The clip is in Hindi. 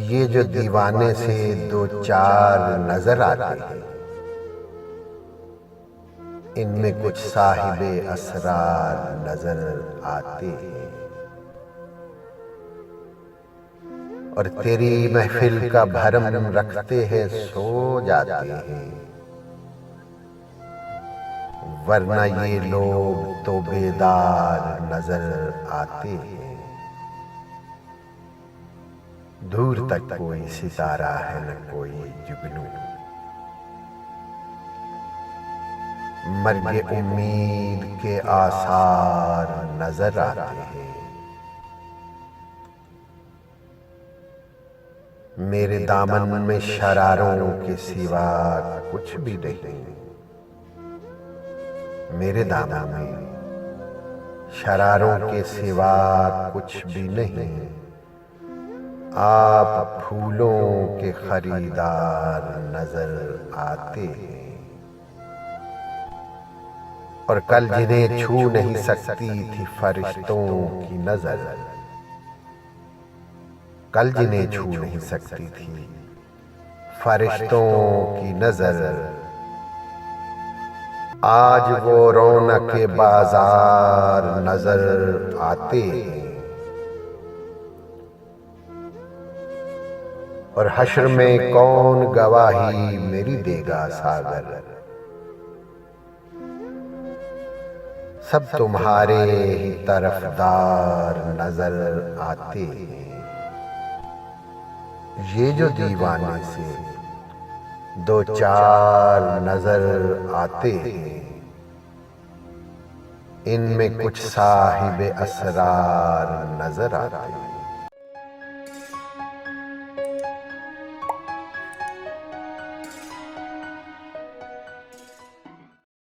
ये जो दीवाने से दो चार नजर आते हैं, इनमें कुछ साहिबे असरार नजर आते हैं। और तेरी महफिल का भरम रखते हैं सो जाते हैं, वरना ये लोग तो बेदार नजर आते हैं। दूर तक कोई सितारा है न कोई जुगनू, मर्गे उम्मीद के आसार नजर आते हैं। मेरे दामन में शरारों के सिवा कुछ भी नहीं, मेरे दामन में शरारों के सिवा कुछ भी नहीं। आप फूलों के खरीदार नजर आते हैं। और कल जिन्हें छू नहीं सकती थी फरिश्तों की नजर, कल जिन्हें छू नहीं सकती थी फरिश्तों की नजर, आज वो रौनक के बाजार नजर आते हैं। और हश्र में कौन गवाही मेरी देगा सागर, सब तुम्हारे ही तरफदार नजर आते हैं। ये जो दीवाने से दो चार नजर आते हैं, इनमें कुछ साहिबे असरार नजर आते हैं।